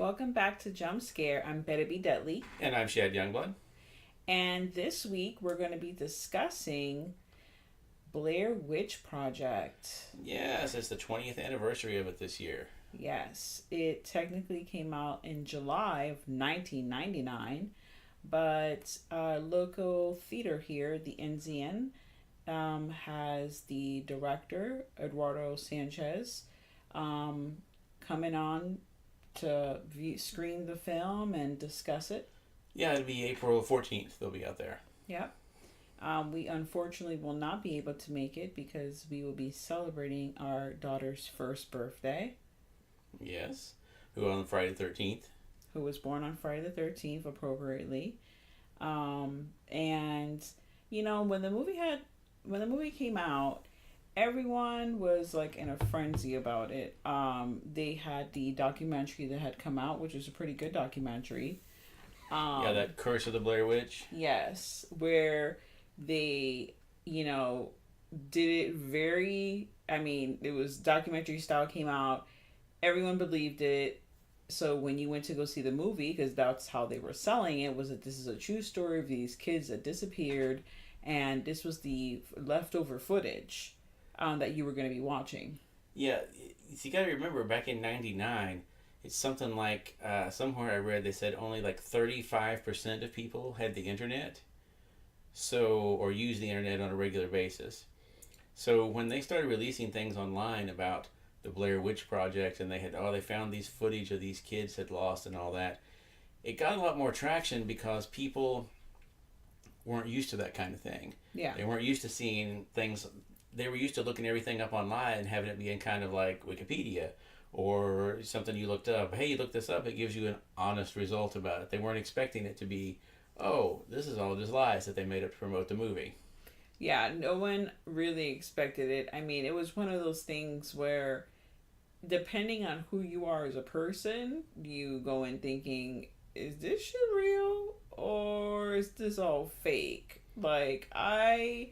Welcome back to Jump Scare. I'm Better Be Deadly. And I'm Shad Youngblood. And this week we're going to be discussing Blair Witch Project. Yes, it's the 20th anniversary of it this year. Yes, it technically came out in July of 1999, but local theater here, the NZN, has the director, Eduardo Sanchez, coming on to screen the film and discuss it. Yeah, it'll be April 14th. They'll be out there. Yep. We unfortunately will not be able to make it because we will be celebrating our daughter's first birthday. Yes. Who on Friday the 13th. Who was born on Friday the 13th, appropriately. And, you know, when the movie came out, everyone was like in a frenzy about it. They had the documentary that had come out, which was a pretty good documentary. That Curse of the Blair Witch. Yes, where they, did it very, it was documentary style, came out, everyone believed it. So when you went to go see the movie, because that's how they were selling it, was that this is a true story of these kids that disappeared, and this was the leftover footage that you were going to be watching. Yeah, you got to remember, back in 99, it's something like, somewhere I read they said only like 35% of people had the internet, or use the internet on a regular basis. So when they started releasing things online about the Blair Witch Project, and they found these footage of these kids had lost and all that, it got a lot more traction because people weren't used to that kind of thing. Yeah. They weren't used to seeing things. They were used to looking everything up online and having it be in kind of like Wikipedia or something you looked up. Hey, you looked this up, it gives you an honest result about it. They weren't expecting it to be, oh, this is all just lies that they made up to promote the movie. Yeah, no one really expected it. It was one of those things where, depending on who you are as a person, you go in thinking, is this shit real or is this all fake? Like, I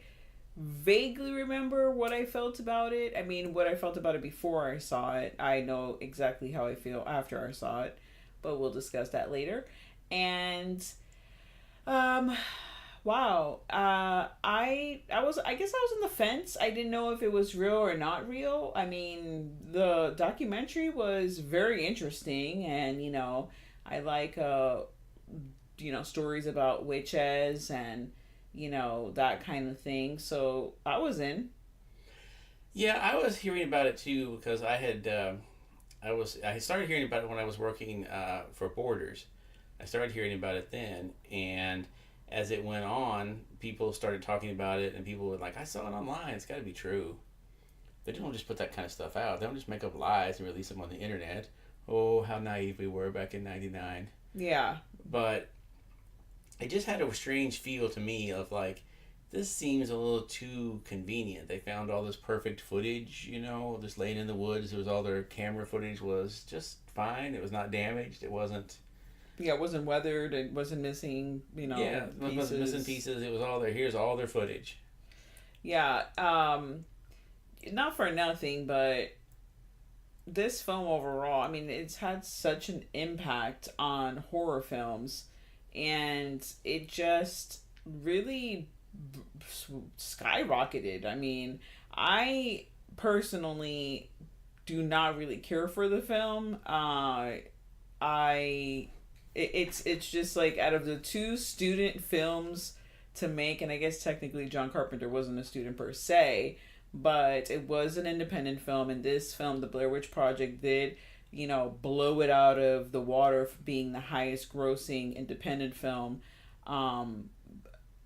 vaguely remember what I felt about it. What I felt about it before I saw it. I know exactly how I feel after I saw it, but we'll discuss that later. And wow. I guess I was on the fence. I didn't know if it was real or not real. The documentary was very interesting, and I like stories about witches and that kind of thing. So I was in. Yeah, I was hearing about it too because I started hearing about it when I was working for Borders. I started hearing about it then, and as it went on, people started talking about it, and people were like, I saw it online, it's got to be true. They don't just put that kind of stuff out. They don't just make up lies and release them on the internet. Oh, how naive we were back in 99. Yeah. But it just had a strange feel to me of like, this seems a little too convenient. They found all this perfect footage, just laying in the woods. It was all their camera footage was just fine. It was not damaged. It wasn't... Yeah, it wasn't weathered. It wasn't missing, Yeah, it wasn't missing pieces. It was all there. Here's all their footage. Yeah. Not for nothing, but this film overall, it's had such an impact on horror films, and it just really skyrocketed. I personally do not really care for the film. It's just like, out of the two student films to make, and I guess technically John Carpenter wasn't a student per se, but it was an independent film, and this film, The Blair Witch Project, did blow it out of the water for being the highest grossing independent film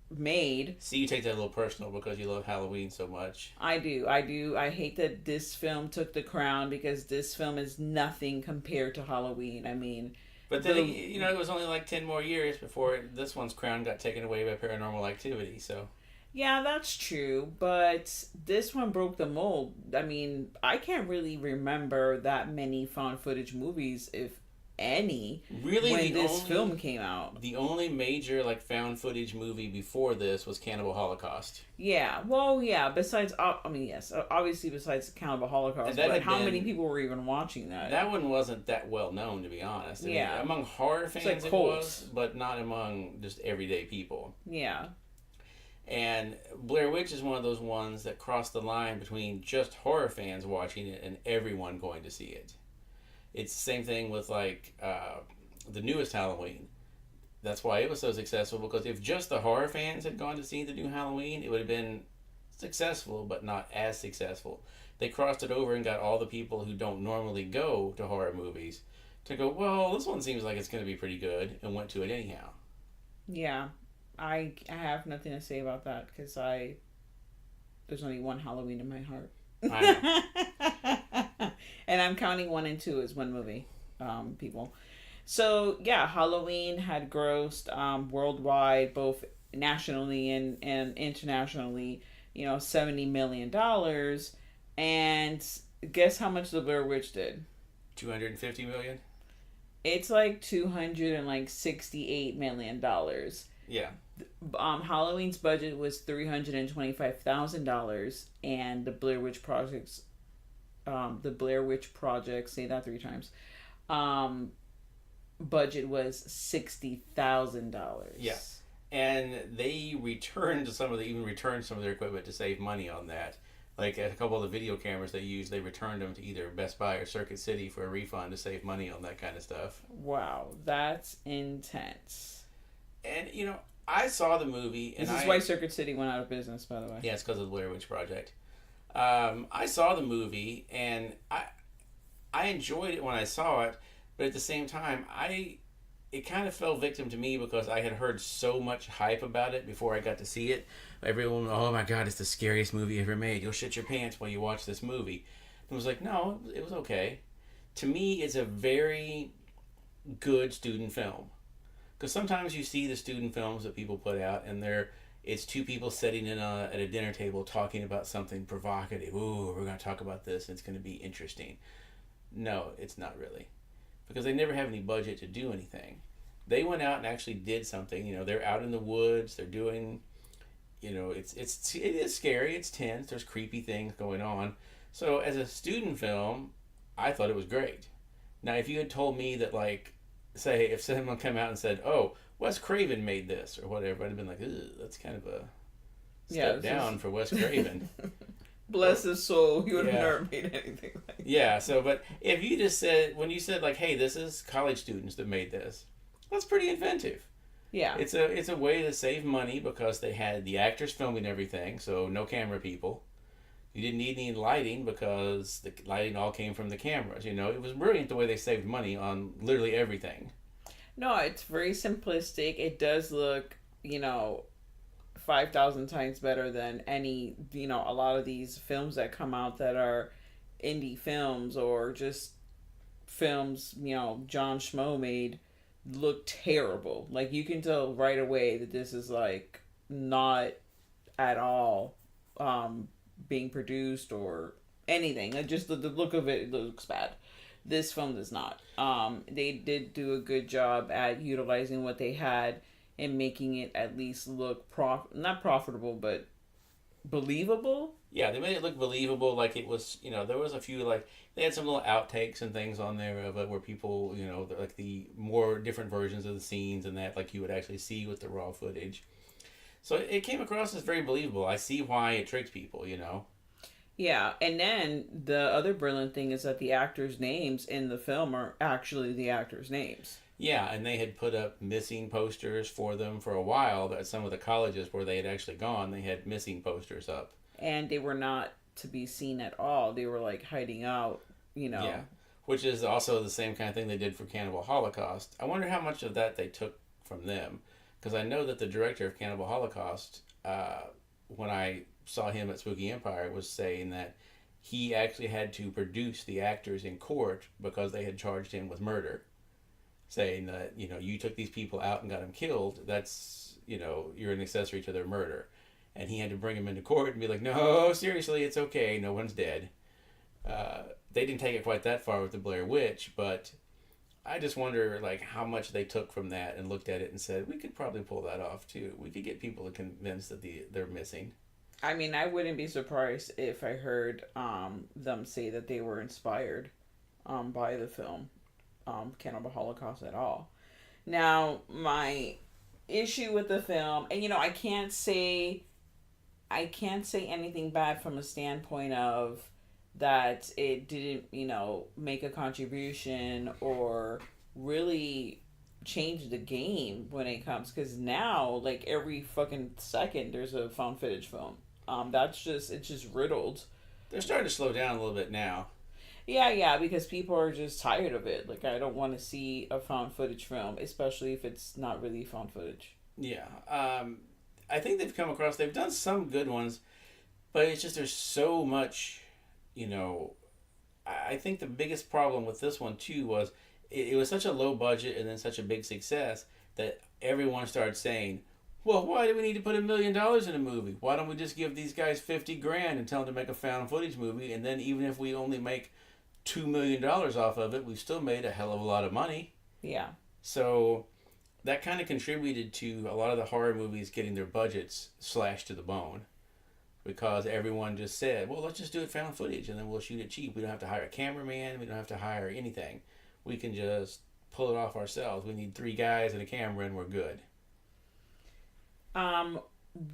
made. See, you take that a little personal because you love Halloween so much. I do. I hate that this film took the crown because this film is nothing compared to Halloween. But then, it was only like 10 more years before this one's crown got taken away by Paranormal Activity, so... Yeah, that's true, but this one broke the mold. I can't really remember that many found footage movies, if any Really, when this film came out. the only major like found footage movie before this was Cannibal Holocaust. Yeah, well, yeah. Besides, I mean, yes, obviously besides Cannibal And Holocaust, that but had how been many people were even watching that? that one wasn't that well known, to be honest. I mean, Yeah, among horror fans like it cults. was, but not among just everyday people. Yeah, And Blair Witch is one of those ones that crossed the line between just horror fans watching it and everyone going to see it. It's the same thing with like the newest Halloween. That's why it was so successful, because if just the horror fans had gone to see the new Halloween, it would have been successful, but not as successful. They crossed it over and got all the people who don't normally go to horror movies to go, well, this one seems like it's going to be pretty good, and went to it anyhow. yeah. I have nothing to say about that because there's only one Halloween in my heart. I know. And I'm counting 1 and 2 as one movie, people. So yeah, Halloween had grossed worldwide, both nationally and internationally, $70 million. And guess how much the Blair Witch did? 250 million? It's like $268 million. Yeah. Halloween's budget was $325,000, and the Blair Witch Project, say that 3 times, budget was $60,000. Yeah. And they returned some of their equipment to save money on that. Like a couple of the video cameras they used, they returned them to either Best Buy or Circuit City for a refund to save money on that kind of stuff. Wow, that's intense. And I saw the movie, and this is why Circuit City went out of business, by the way. Yeah, it's because of the Blair Witch Project. I saw the movie, and I enjoyed it when I saw it, but at the same time, it kind of fell victim to me because I had heard so much hype about it before I got to see it. Everyone, oh my God, it's the scariest movie ever made. You'll shit your pants while you watch this movie. And I was like, no, it was okay. To me, it's a very good student film. Because sometimes you see the student films that people put out, and it's 2 people sitting at a dinner table talking about something provocative. Ooh, we're going to talk about this, and it's going to be interesting. No, it's not really. Because they never have any budget to do anything. They went out and actually did something. They're out in the woods. They're doing, it is scary. It's tense. There's creepy things going on. So as a student film, I thought it was great. Now, if you had told me that, like, say, if someone came out and said, oh, Wes Craven made this, or whatever, I'd have been like, ugh, that's kind of a step down for Wes Craven. Bless his soul, he would have never made anything like that. Yeah, but if you just said, when you said, like, hey, this is college students that made this, that's pretty inventive. Yeah. It's a way to save money because they had the actors filming everything, so no camera people. You didn't need any lighting because the lighting all came from the cameras. It was brilliant the way they saved money on literally everything. No, it's very simplistic. It does look, 5,000 times better than any, a lot of these films that come out that are indie films or just films, John Schmo made look terrible. Like, you can tell right away that this is, like, not at all being produced or anything. Just the look of it looks bad. This film does not. They did do a good job at utilizing what they had and making it at least look not profitable, but believable. Yeah, they made it look believable. Like it was, there was a few, like, they had some little outtakes and things on there of it where people, like the more different versions of the scenes and that, like, you would actually see with the raw footage. So it came across as very believable. I see why it tricked people, Yeah, and then the other brilliant thing is that the actors' names in the film are actually the actors' names. Yeah, and they had put up missing posters for them for a while. At some of the colleges where they had actually gone, they had missing posters up. And they were not to be seen at all. They were, like, hiding out, Yeah, which is also the same kind of thing they did for Cannibal Holocaust. I wonder how much of that they took from them. Because I know that the director of Cannibal Holocaust, when I saw him at Spooky Empire, was saying that he actually had to produce the actors in court because they had charged him with murder. Saying that, you took these people out and got them killed, that's, you're an accessory to their murder. And he had to bring them into court and be like, no, seriously, it's okay, no one's dead. They didn't take it quite that far with the Blair Witch, but I just wonder like how much they took from that and looked at it and said we could probably pull that off too. We could get people to convince that they're missing. I mean, I wouldn't be surprised if I heard them say that they were inspired by the film Cannibal Holocaust at all. Now, my issue with the film, and I can't say anything bad from a standpoint of that it didn't, make a contribution or really change the game when it comes, because now like every fucking second there's a found footage film. It's just riddled. They're starting to slow down a little bit now. Yeah, because people are just tired of it. Like, I don't want to see a found footage film, especially if it's not really found footage. Yeah. I think they've done some good ones, but it's just there's so much, I think the biggest problem with this one too was it was such a low budget and then such a big success that everyone started saying, well, why do we need to put $1 million in a movie? Why don't we just give these guys 50 grand and tell them to make a found footage movie? And then even if we only make $2 million off of it, we've still made a hell of a lot of money. Yeah. So that kind of contributed to a lot of the horror movies getting their budgets slashed to the bone, because everyone just said, well, let's just do it found footage and then we'll shoot it cheap. We don't have to hire a cameraman. We don't have to hire anything. We can just pull it off ourselves. We need 3 guys and a camera and we're good.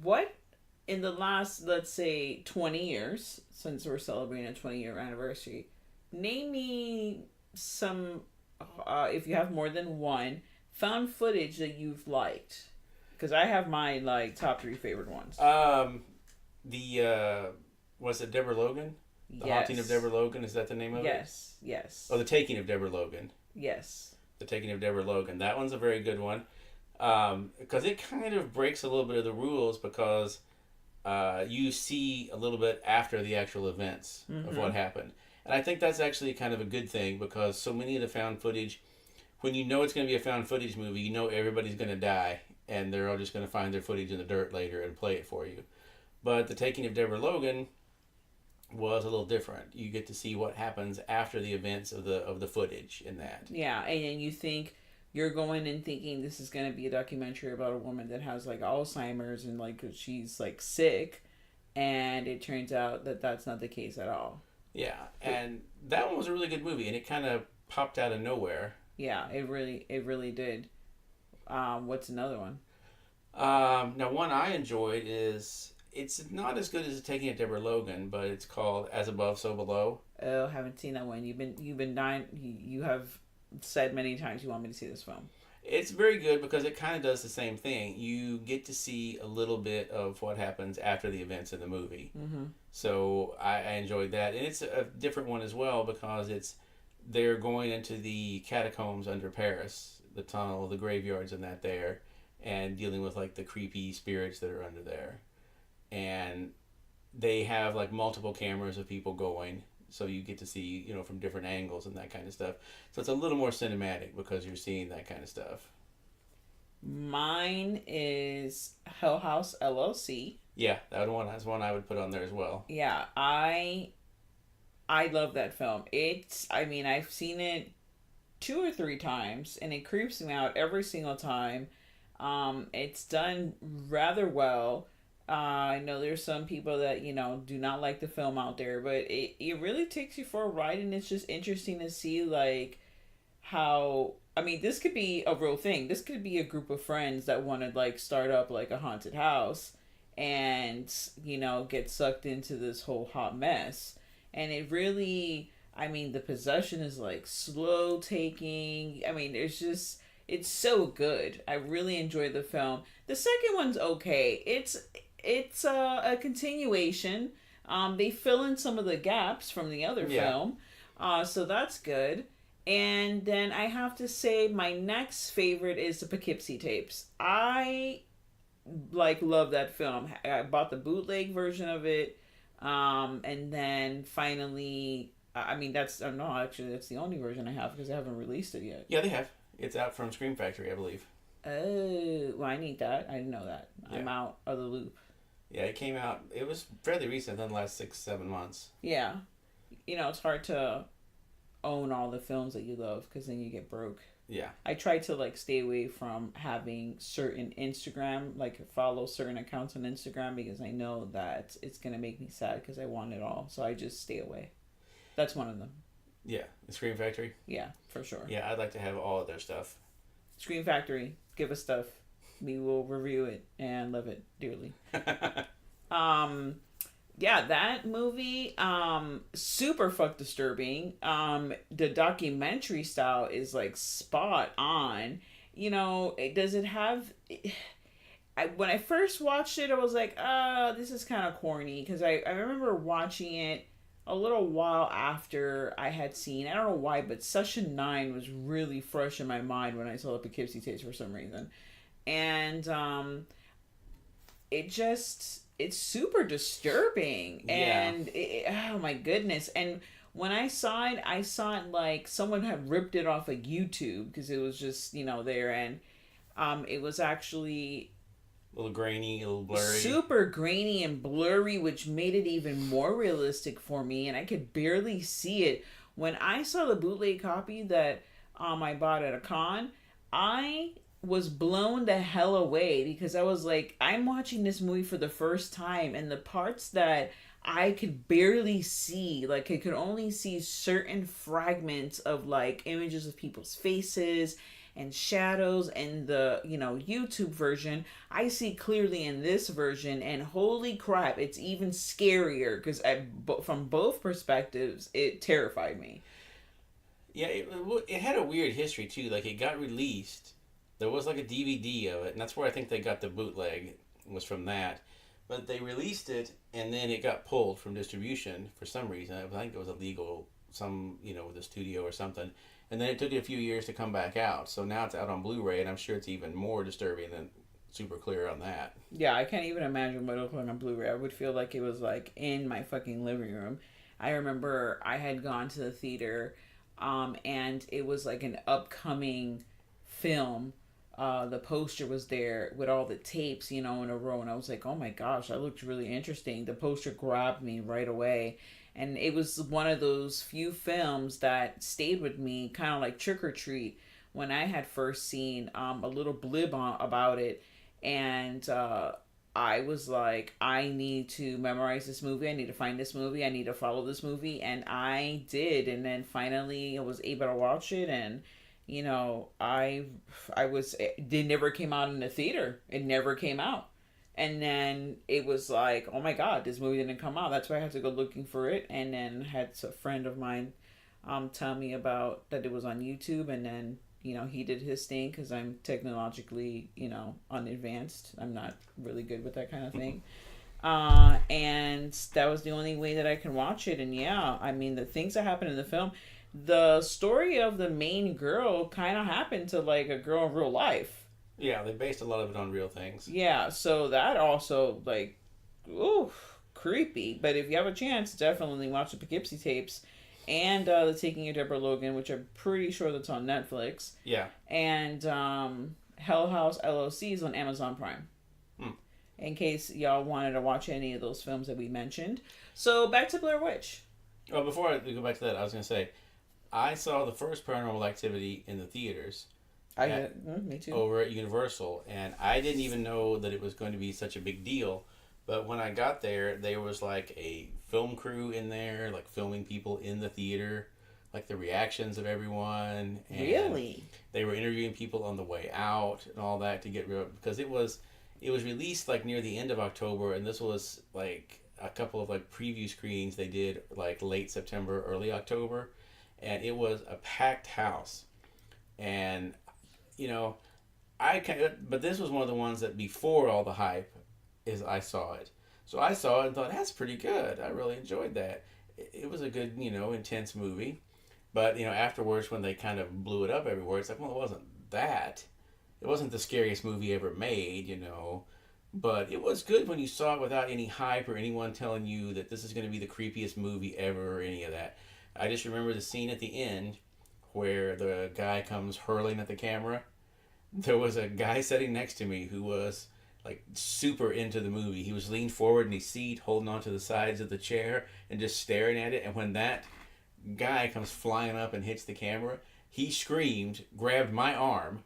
What in the last, let's say, 20 years, since we're celebrating a 20-year anniversary, name me some, if you have more than one, found footage that you've liked. Because I have my, like, top 3 favorite ones. Was it Deborah Logan? The Yes. Haunting of Deborah Logan, is that the name of it? Yes. Oh, The Taking of Deborah Logan. Yes. The Taking of Deborah Logan. That one's a very good one. Because it kind of breaks a little bit of the rules, because you see a little bit after the actual events of what happened. And I think that's actually kind of a good thing, because so many of the found footage, when you know it's going to be a found footage movie, you know everybody's going to die, and they're all just going to find their footage in the dirt later and play it for you. But The Taking of Deborah Logan was a little different. You get to see what happens after the events of the footage in that. Yeah, and you think you're going and thinking this is going to be a documentary about a woman that has like Alzheimer's and like she's like sick, and it turns out that that's not the case at all. Yeah, and that one was a really good movie, and it kind of popped out of nowhere. Yeah, it really did. What's another one? Now one I enjoyed is, it's not as good as The Taking of Deborah Logan, but it's called As Above, So Below. Oh, haven't seen that one. You've been dying. You have said many times you want me to see this film. It's very good because it kind of does the same thing. You get to see a little bit of what happens after the events of the movie. Mm-hmm. So I enjoyed that. And it's a different one as well, because they're going into the catacombs under Paris, the tunnel, the graveyards and that there, and dealing with like the creepy spirits that are under there. And they have like multiple cameras of people going, so you get to see, from different angles and that kind of stuff. So it's a little more cinematic because you're seeing that kind of stuff. Mine is Hell House LLC. Yeah, that's one I would put on there as well. Yeah, I love that film. I've seen it 2 or 3 times, and it creeps me out every single time. It's done rather well. I know there's some people that, do not like the film out there, but it really takes you for a ride, and it's just interesting to see, like, how, this could be a real thing. This could be a group of friends that want to, like, start up, like, a haunted house and, get sucked into this whole hot mess. And it really, the possession is, like, slow taking. It's so good. I really enjoyed the film. The second one's okay. It's a continuation. They fill in some of the gaps from the other film. So that's good. And then I have to say my next favorite is the Poughkeepsie tapes. I love that film. I bought the bootleg version of it. And then finally, that's the only version I have because I haven't released it yet. Yeah, they have. It's out from Scream Factory, I believe. Oh, well, I need that. I didn't know that. Yeah. I'm out of the loop. Yeah, it came out. It was fairly recent, in the last 6-7 months. Yeah. It's hard to own all the films that you love because then you get broke. Yeah. I try to like stay away from having certain Instagram, like follow certain accounts on Instagram because I know that it's gonna make me sad because I want it all. So I just stay away. That's one of them. Yeah. The Scream Factory. Yeah, for sure. Yeah, I'd like to have all of their stuff. Scream Factory, give us stuff. We will review it and love it dearly. Yeah, that movie, super fuck disturbing. The documentary style is like spot on. You know, does it have? When I first watched it, I was like, this is kind of corny because I remember watching it a little while after I had seen. I don't know why, but Session 9 was really fresh in my mind when I saw the Poughkeepsie tapes for some reason, and it's super disturbing. Yeah. And oh my goodness. And when I saw it like someone had ripped it off of YouTube because it was just, there. And it was actually A little grainy, a little blurry. super grainy and blurry, which made it even more realistic for me. And I could barely see it. When I saw the bootleg copy that I bought at a con, I was blown the hell away because I was like, I'm watching this movie for the first time, and the parts that I could barely see, like I could only see certain fragments of like images of people's faces and shadows, and the YouTube version I see clearly in this version, and holy crap, it's even scarier because from both perspectives it terrified me. Yeah, it had a weird history too. Like it got released. There was like a DVD of it, and that's where I think they got the bootleg, was from that. But they released it, and then it got pulled from distribution for some reason. I think it was illegal, with the studio or something. And then it took it a few years to come back out. So now it's out on Blu-ray, and I'm sure it's even more disturbing than super clear on that. Yeah, I can't even imagine what it looked like on Blu-ray. I would feel like it was like in my fucking living room. I remember I had gone to the theater, and it was like an upcoming film. The poster was there with all the tapes, in a row, and I was like, oh my gosh, that looked really interesting. The poster grabbed me right away, and it was one of those few films that stayed with me, kind of like Trick or Treat, when I had first seen a little blib about it, and I was like, I need to memorize this movie, I need to find this movie, I need to follow this movie, and I did, and then finally I was able to watch it, and they never came out in the theater. It never came out. And then it was like, oh my God, this movie didn't come out. That's why I had to go looking for it. And then had a friend of mine tell me about that it was on YouTube. And then, he did his thing because I'm technologically, unadvanced. I'm not really good with that kind of thing. And that was the only way that I can watch it. And yeah, I mean, the things that happen in the film, the story of the main girl kind of happened to like a girl in real life. Yeah, they based a lot of it on real things. Yeah, so that also like, ooh, creepy. But if you have a chance, definitely watch the Poughkeepsie tapes and the Taking of Deborah Logan, which I'm pretty sure that's on Netflix. Yeah. And Hell House LLC is on Amazon Prime. In case y'all wanted to watch any of those films that we mentioned. So back to Blair Witch. Well, before I go back to that, I was going to say, I saw the first Paranormal Activity in the theaters. Me too. Over at Universal, and I didn't even know that it was going to be such a big deal. But when I got there was like a film crew in there, like filming people in the theater, like the reactions of everyone. And really? They were interviewing people on the way out and all that to get real, because it was released like near the end of October, and this was like a couple of like preview screenings they did like late September, early October, and it was a packed house. And but this was one of the ones that before all the hype I saw it. So I saw it and thought, that's pretty good. I really enjoyed that. It was a good, intense movie. But, afterwards when they kind of blew it up everywhere, it's like, well, it wasn't that. It wasn't the scariest movie ever made, But it was good when you saw it without any hype or anyone telling you that this is going to be the creepiest movie ever or any of that. I just remember the scene at the end where the guy comes hurling at the camera. There was a guy sitting next to me who was like super into the movie. He was leaned forward in his seat, holding onto the sides of the chair and just staring at it. And when that guy comes flying up and hits the camera. He screamed, grabbed my arm,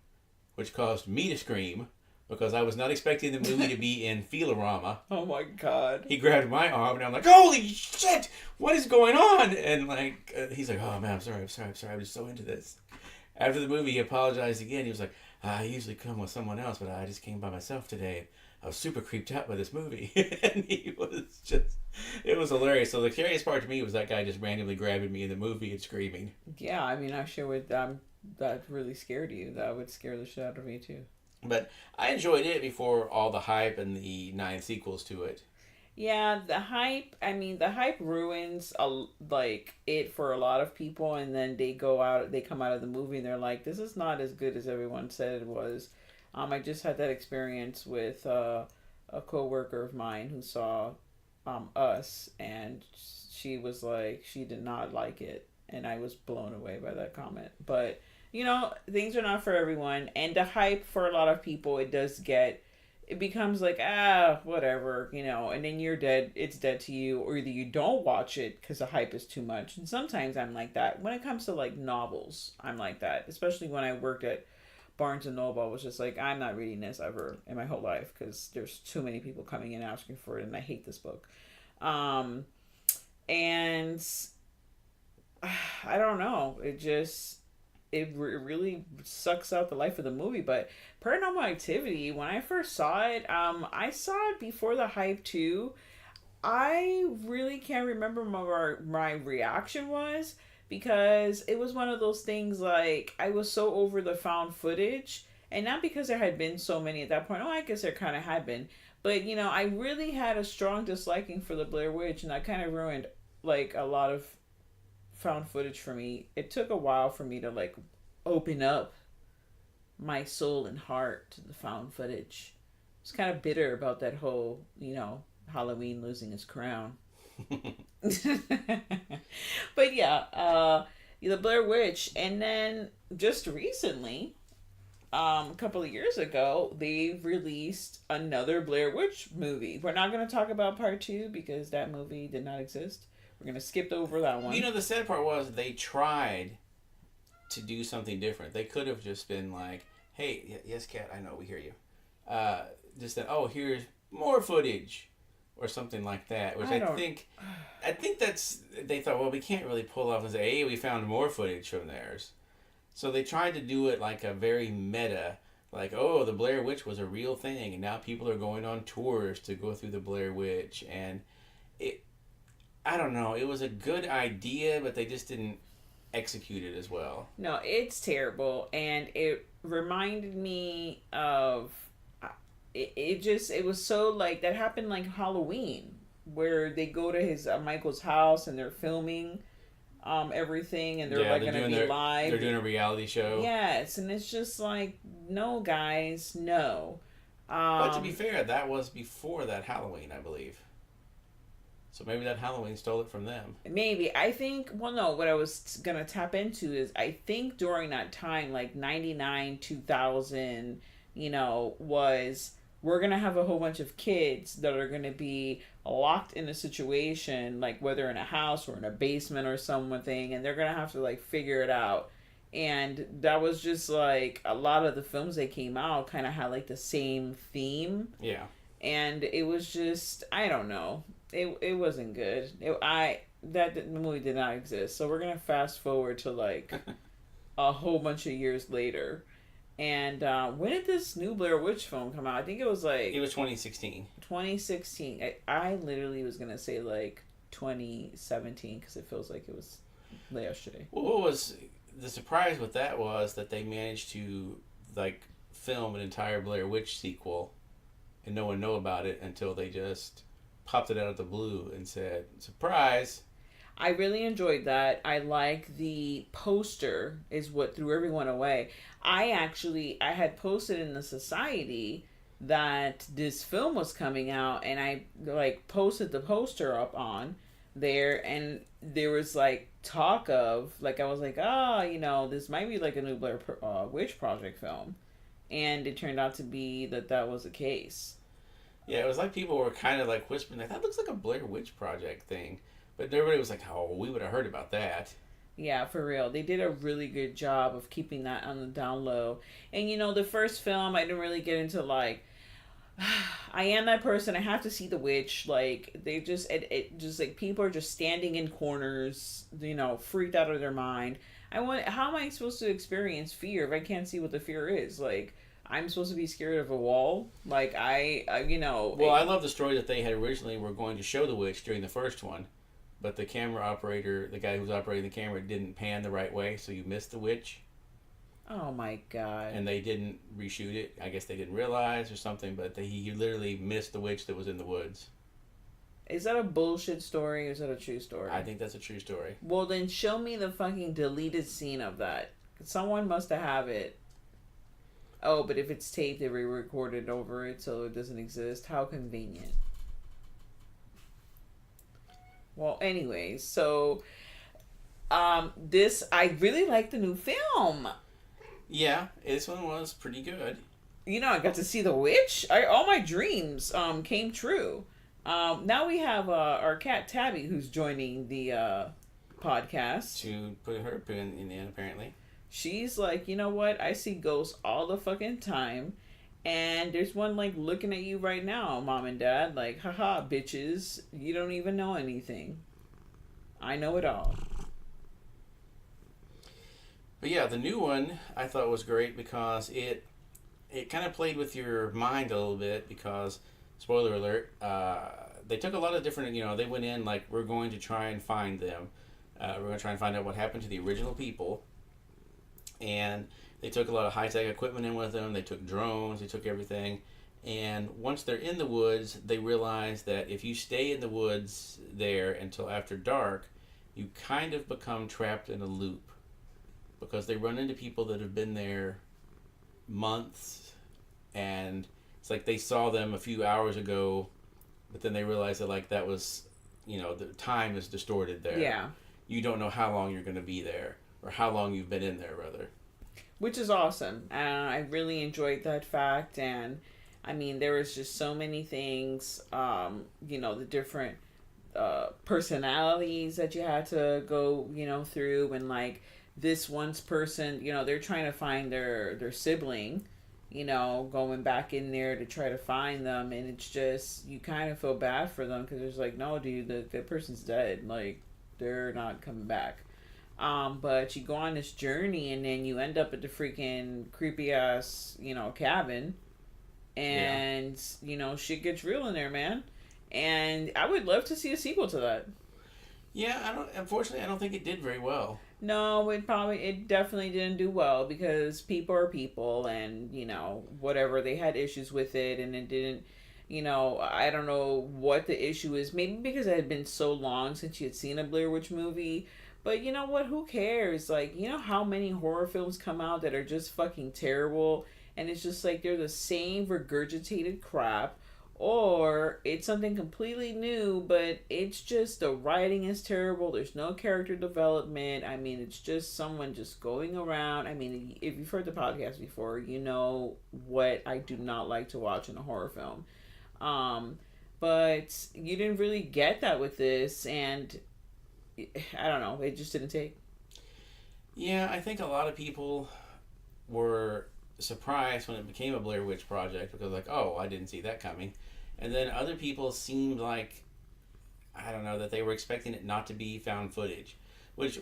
which caused me to scream because I was not expecting the movie to be in Feel-O-Rama. Oh my god. He grabbed my arm and I'm like, holy shit, what is going on? And like, he's like, oh man, I'm sorry. I'm just so into this. After the movie, he apologized again. He was like, I usually come with someone else, but I just came by myself today. I was super creeped out by this movie. And he was just, it was hilarious. So the scariest part to me was that guy just randomly grabbing me in the movie and screaming. Yeah, I mean, I sure would, that really scared you. That would scare the shit out of me too. But I enjoyed it before all the hype and the 9 sequels to it. Yeah, the hype ruins like it for a lot of people, and then they come out of the movie and they're like, this is not as good as everyone said it was. I just had that experience with a coworker of mine who saw Us, and she was like, she did not like it, and I was blown away by that comment. But things are not for everyone, and the hype for a lot of people, it becomes like, whatever, and then you're dead. It's dead to you, or either you don't watch it because the hype is too much. And sometimes I'm like that when it comes to like novels. I'm like that, especially when I worked at Barnes and Noble. I was just like, I'm not reading this ever in my whole life because there's too many people coming in asking for it, and I hate this book. And I don't know. It really sucks out the life of the movie. But Paranormal Activity, when I first saw it, I saw it before the hype too. I really can't remember my reaction was, because it was one of those things, like, I was so over the found footage, and not because there had been so many at that point. Oh, I guess there kind of had been. But, I really had a strong disliking for the Blair Witch, and that kind of ruined, like, a lot of found footage for me. It took a while for me to like open up my soul and heart to the found footage. I was kind of bitter about that whole, Halloween losing his crown. But yeah, the Blair Witch, and then just recently, a couple of years ago, they released another Blair Witch movie. We're not going to talk about part 2 because that movie did not exist. We're going to skip over that one. The sad part was they tried to do something different. They could have just been like, hey, yes, Kat, I know, we hear you. Just that, oh, here's more footage or something like that, which I think that's, they thought, well, we can't really pull off and say, hey, we found more footage from theirs. So they tried to do it like a very meta, like, oh, the Blair Witch was a real thing, and now people are going on tours to go through the Blair Witch, and I don't know. It was a good idea, but they just didn't execute it as well. No, it's terrible, and it reminded me of it was so like that happened like Halloween, where they go to his Michael's house and they're filming everything, and they're gonna be live. They're doing a reality show. Yes, and it's just like, no, guys, no. But to be fair, that was before that Halloween, I believe. So maybe that Halloween stole it from them. Maybe. I think, well, no, what I was going to tap into is, I think during that time, like 99, 2000, was, we're going to have a whole bunch of kids that are going to be locked in a situation, like whether in a house or in a basement or something, and they're going to have to like figure it out. And that was just like, a lot of the films that came out kind of had like the same theme. Yeah. And it was just, I don't know. It wasn't good. The movie did not exist. So we're gonna fast forward to like a whole bunch of years later. And when did this new Blair Witch film come out? I think it was 2016. 2016. I literally was gonna say like 2017 because it feels like it was yesterday. Well, what was the surprise with that was that they managed to like film an entire Blair Witch sequel, and no one knew about it until they just popped it out of the blue and said, surprise. I really enjoyed that. I like the poster is what threw everyone away. I had posted in the society that this film was coming out, and I like posted the poster up on there, and there was like talk of like, I was like, this might be like a new Blair Witch Project film, and it turned out to be that was the case. Yeah, it was like people were kind of like whispering, like, that looks like a Blair Witch Project thing. But everybody was like, oh, we would have heard about that. Yeah, for real. They did a really good job of keeping that on the down low. And the first film, I didn't really get into like, I am that person. I have to see the witch. Like they just, it just like people are just standing in corners, freaked out of their mind. I want. How am I supposed to experience fear if I can't see what the fear is? Like I'm supposed to be scared of a wall. Like Well, I love the story that they had originally were going to show the witch during the first one, but the camera operator, the guy who was operating the camera, didn't pan the right way, so you missed the witch. Oh my god. And they didn't reshoot it. I guess they didn't realize or something, but he literally missed the witch that was in the woods. Is that a bullshit story or is that a true story? I think that's a true story. Well, then show me the fucking deleted scene of that. Someone must have it. Oh, but if it's taped, they re-recorded over it, so it doesn't exist. How convenient. Well, anyways, so I really like the new film. Yeah, this one was pretty good. I got to see the witch. All my dreams came true. Now we have our cat Tabby who's joining the podcast. To put her opinion in, apparently. She's like, you know what? I see ghosts all the fucking time. And there's one like looking at you right now, mom and dad. Like, haha, bitches. You don't even know anything. I know it all. But yeah, the new one I thought was great because it kind of played with your mind a little bit because, spoiler alert, they took a lot of different, they went in like, we're going to try and find them. We're going to try and find out what happened to the original people. And they took a lot of high-tech equipment in with them. They took drones. They took everything. And once they're in the woods, they realize that if you stay in the woods there until after dark, you kind of become trapped in a loop. Because they run into people that have been there months. And it's like they saw them a few hours ago, but then they realize that like that was, the time is distorted there. Yeah. You don't know how long you're going to be there. Or how long you've been in there, rather. Which is awesome. I really enjoyed that fact. And, I mean, there was just so many things, the different personalities that you had to go, through. And, like, this one's person, they're trying to find their sibling, going back in there to try to find them. And it's just, you kind of feel bad for them because it's like, no, dude, the person's dead. Like, they're not coming back. But you go on this journey and then you end up at the freaking creepy ass, cabin. And, shit gets real in there, man. And I would love to see a sequel to that. Yeah, unfortunately, I don't think it did very well. No, it definitely didn't do well because people are people and, whatever, they had issues with it and it didn't, I don't know what the issue is. Maybe because it had been so long since you had seen a Blair Witch movie. But you know what? Who cares? Like, how many horror films come out that are just fucking terrible? And it's just like they're the same regurgitated crap. Or it's something completely new, but it's just the writing is terrible. There's no character development. I mean, it's just someone just going around. I mean, if you've heard the podcast before, you know what I do not like to watch in a horror film. But you didn't really get that with this. And I don't know. It just didn't take. Yeah, I think a lot of people were surprised when it became a Blair Witch Project because like, oh, I didn't see that coming. And then other people seemed like, I don't know, that they were expecting it not to be found footage, which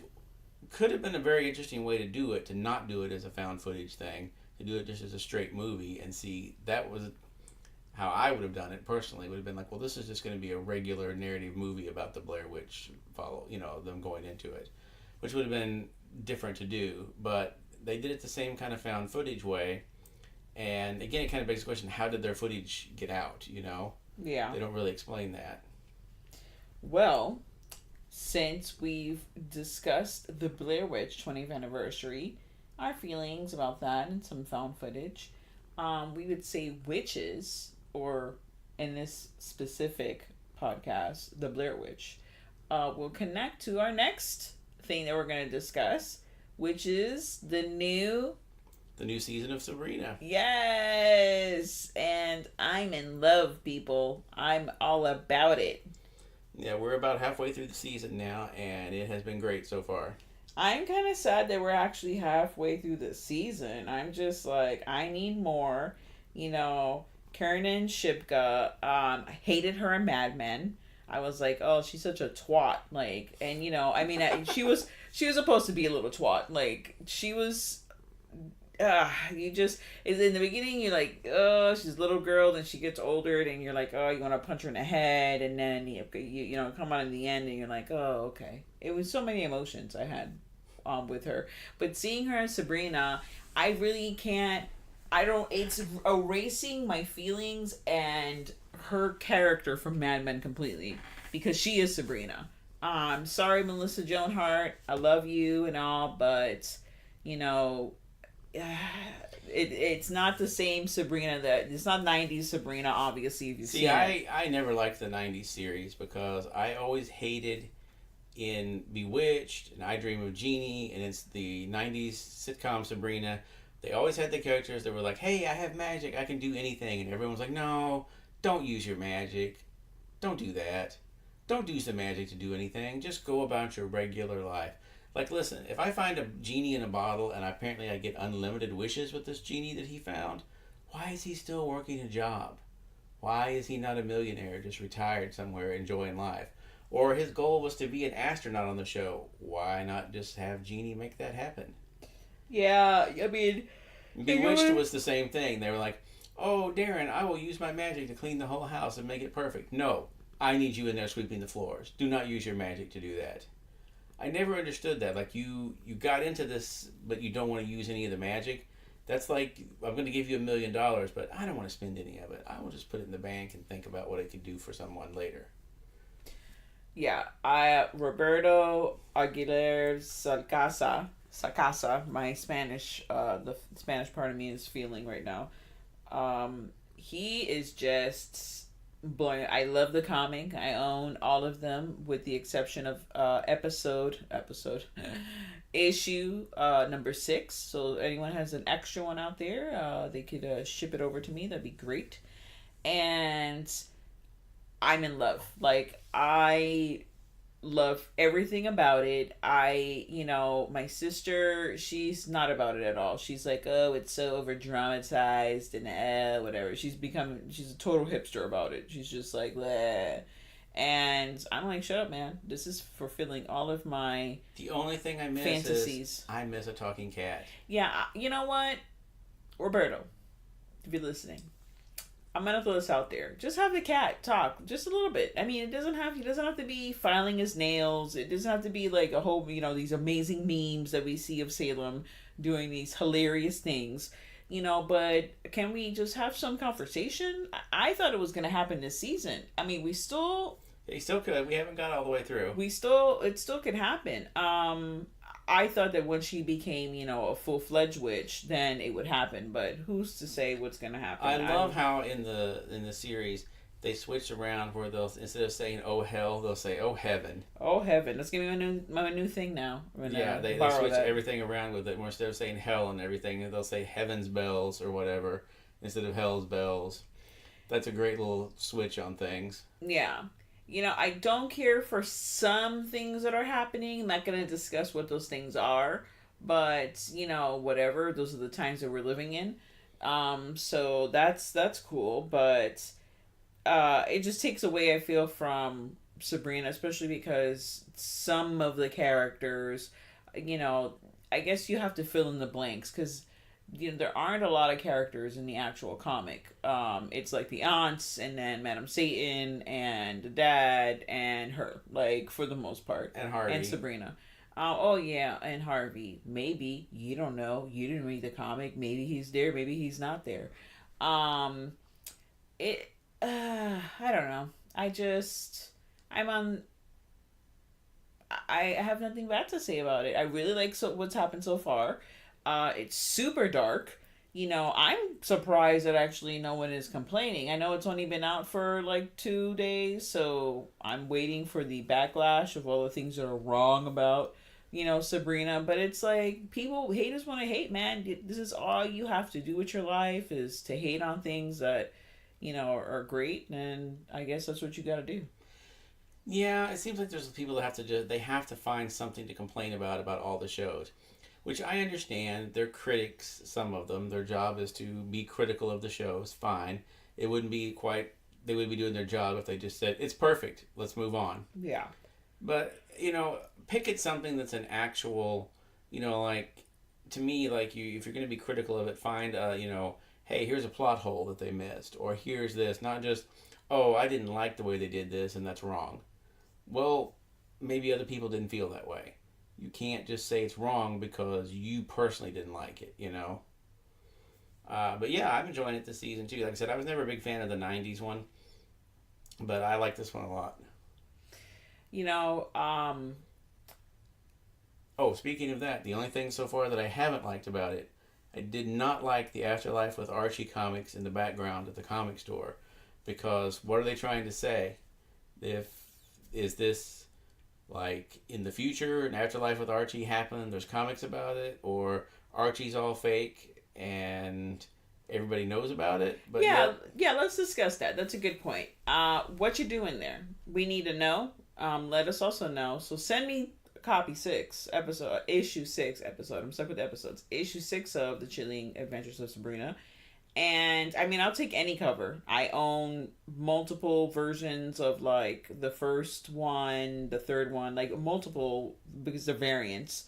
could have been a very interesting way to do it, to not do it as a found footage thing, to do it just as a straight movie and see. That was how I would have done it personally. Would have been like, well, this is just going to be a regular narrative movie about the Blair Witch, them going into it, which would have been different to do. But they did it the same kind of found footage way, and again, it kind of begs the question: how did their footage get out? Yeah, they don't really explain that. Well, since we've discussed the Blair Witch 20th anniversary, our feelings about that, and some found footage, we would say witches, or in this specific podcast, the Blair Witch, will connect to our next thing that we're going to discuss, which is the new season of Sabrina. Yes, and I'm in love, people. I'm all about it. Yeah, we're about halfway through the season now, and it has been great so far. I'm kind of sad that we're actually halfway through the season. I'm just like, I need more. You know, Karen and Shipka, I hated her in Mad Men. I was like, oh, she's such a twat. Like, and I mean, she was supposed to be a little twat. Like, she was. You just is in the beginning. You're like, oh, she's a little girl. Then she gets older, and you're like, oh, you want to punch her in the head, and then you come on in the end, and you're like, oh, okay. It was so many emotions I had with her. But seeing her as Sabrina, I really can't. I don't. It's erasing my feelings and her character from Mad Men completely because she is Sabrina. Sorry, Melissa Joan Hart. I love you and all, but you know, it's not the same Sabrina that it's not 90s Sabrina. Obviously, if you see, I never liked the 90s series because I always hated in Bewitched and I Dream of Jeannie, and it's the 90s sitcom Sabrina. They always had the characters that were like, hey, I have magic, I can do anything. And everyone's like, no, don't use your magic. Don't do that. Don't use the magic to do anything. Just go about your regular life. Like, listen, if I find a genie in a bottle and apparently I get unlimited wishes with this genie that he found, why is he still working a job? Why is he not a millionaire, just retired somewhere enjoying life? Or his goal was to be an astronaut on the show. Why not just have Genie make that happen? yeah, I mean, Bewitched was the same thing. They were like, oh, Darren, I will use my magic to clean the whole house and make it perfect. No, I need you in there sweeping the floors. Do not use your magic to do that. I never understood that. Like, you got into this, but you don't want to use any of the magic. That's like, I'm going to give you $1 million, but I don't want to spend any of it. I will just put it in the bank and think about what it could do for someone later. Yeah, I Roberto Aguilera Sacasa, my Spanish, the Spanish part of me is feeling right now. He is just blowing. I love the comic. I own all of them with the exception of issue number 6. So anyone has an extra one out there, they could ship it over to me. That'd be great. And I'm in love. Like, I love everything about it. My sister, she's not about it at all. She's like, oh, it's so over dramatized and whatever. She's a total hipster about it. She's just like, bleh. And I'm like, shut up, man. This is fulfilling all of my The only thing I miss fantasies. is I miss a talking cat. Yeah, you know what? Roberto, if you're listening, I'm gonna throw this out there. Just have the cat talk just a little bit. I mean, he doesn't have to be filing his nails. It doesn't have to be like a whole, these amazing memes that we see of Salem doing these hilarious things. But can we just have some conversation? I thought it was gonna happen this season. I mean, he still could. We haven't got all the way through. It still could happen. I thought that when she became, a full-fledged witch, then it would happen. But who's to say what's going to happen? I love how in the series they switched around where they'll, instead of saying "oh hell," they'll say "oh heaven." Oh heaven! That's gonna be my new thing now. Yeah, they switch everything around with it. Where instead of saying hell and everything, they'll say heaven's bells or whatever instead of hell's bells. That's a great little switch on things. Yeah. I don't care for some things that are happening. I'm not going to discuss what those things are. But, whatever. Those are the times that we're living in. So that's cool. But it just takes away, I feel, from Sabrina. Especially because some of the characters, I guess you have to fill in the blanks. Because there aren't a lot of characters in the actual comic. It's like the aunts and then Madam Satan and the dad and her, like, for the most part. And Harvey. And Sabrina. Oh, yeah, and Harvey. Maybe. You don't know. You didn't read the comic. Maybe he's there. Maybe he's not there. I don't know. I have nothing bad to say about it. I really like what's happened so far. It's super dark. I'm surprised that actually no one is complaining. I know it's only been out for like 2 days, so I'm waiting for the backlash of all the things that are wrong about, Sabrina. But it's like, haters want to hate, man. This is all you have to do with your life is to hate on things that, are great. And I guess that's what you got to do. Yeah, it seems like there's people that have to they have to find something to complain about all the shows, which I understand. They're critics, some of them. Their job is to be critical of the shows. Fine. It wouldn't be quite. They would be doing their job if they just said it's perfect. Let's move on. Yeah. But pick at something that's an actual, like to me, like if you're going to be critical of it, find hey, here's a plot hole that they missed, or here's this, not just, oh, I didn't like the way they did this and that's wrong. Well, maybe other people didn't feel that way. You can't just say it's wrong because you personally didn't like it. But yeah, I'm enjoying it this season too. Like I said, I was never a big fan of the '90s one, but I like this one a lot. You know, Oh, speaking of that, the only thing so far that I haven't liked about it, I did not like the Afterlife with Archie comics in the background at the comic store, because what are they trying to say? Is this like in the future an Afterlife with Archie happened? There's comics about it, or Archie's all fake and everybody knows about it? But yeah. Let's discuss that. That's a good point. What you doing there? We need to know. Let us also know. So send me issue 6 episode. I'm stuck with the episodes. Issue 6 of the Chilling Adventures of Sabrina. And I mean, I'll take any cover. I own multiple versions of like the first one, the third one, like multiple, because they're variants.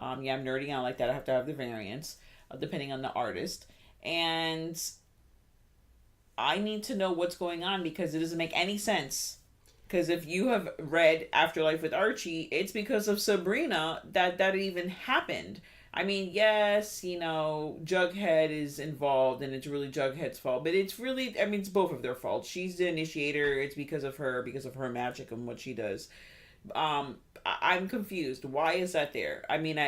Yeah, I'm nerdy out like that. I have to have the variants, depending on the artist. And I need to know what's going on, because it doesn't make any sense. Because if you have read Afterlife with Archie, it's because of Sabrina that even happened. I mean, yes, Jughead is involved and it's really Jughead's fault. But it's really, I mean, it's both of their fault. She's the initiator. It's because of her magic and what she does. I'm confused. Why is that there? I mean,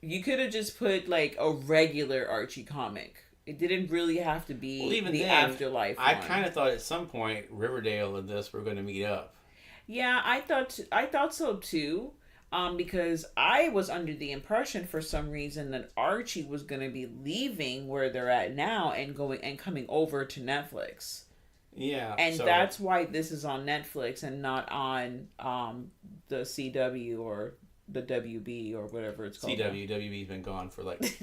you could have just put like a regular Archie comic. It didn't really have to be even the then, Afterlife I one. kind of thought at some point Riverdale and this were going to meet up. Yeah, I thought so too. Because I was under the impression for some reason that Archie was going to be leaving where they're at now and coming over to Netflix. Yeah. And that's why this is on Netflix and not on the CW or the WB or whatever it's called. WB's been gone for like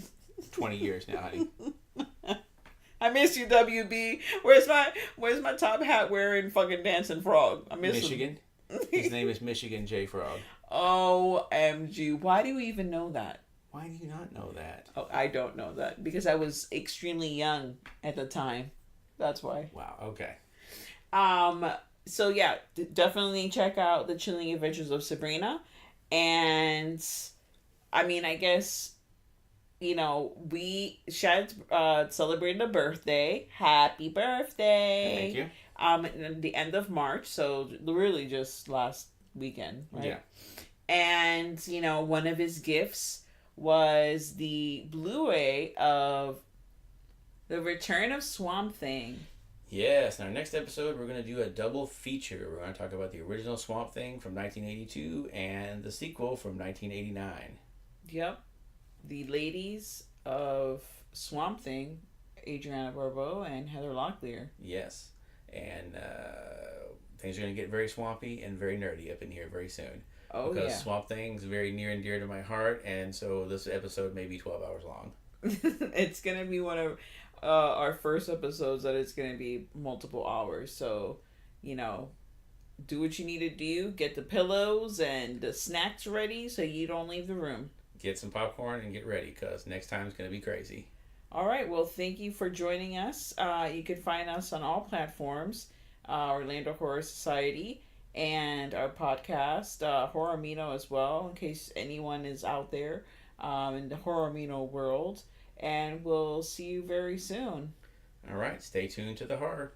20 years now, honey. I miss you, WB. Where's my top hat wearing fucking dancing frog? I miss Michigan. His name is Michigan J Frog. OMG. Why do you even know that? Why do you not know that? Oh, I don't know that because I was extremely young at the time. That's why. Wow. Okay. So yeah, definitely check out the Chilling Adventures of Sabrina, and I mean, I guess we celebrated a birthday. Happy birthday! Thank you. At the end of March, so really just last weekend, right? Yeah. And one of his gifts was the Blu-ray of The Return of Swamp Thing. Yes, in our next episode, we're going to do a double feature. We're going to talk about the original Swamp Thing from 1982 and the sequel from 1989. Yep. The ladies of Swamp Thing, Adriana Barbeau and Heather Locklear. Yes. And things are going to get very swampy and very nerdy up in here very soon. Oh, because yeah. Swamp Thing's very near and dear to my heart, and so this episode may be 12 hours long. It's going to be one of our first episodes that it's going to be multiple hours. So, do what you need to do. Get the pillows and the snacks ready so you don't leave the room. Get some popcorn and get ready, because next time's going to be crazy. All right. Well, thank you for joining us. You can find us on all platforms, Orlando Horror Society, and our podcast, Horror Amino as well, in case anyone is out there in the Horror Amino world. And we'll see you very soon. All right. Stay tuned to the horror.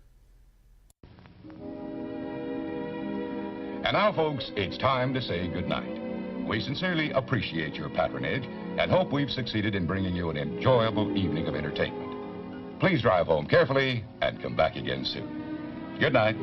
And now, folks, it's time to say goodnight. We sincerely appreciate your patronage and hope we've succeeded in bringing you an enjoyable evening of entertainment. Please drive home carefully and come back again soon. Good night.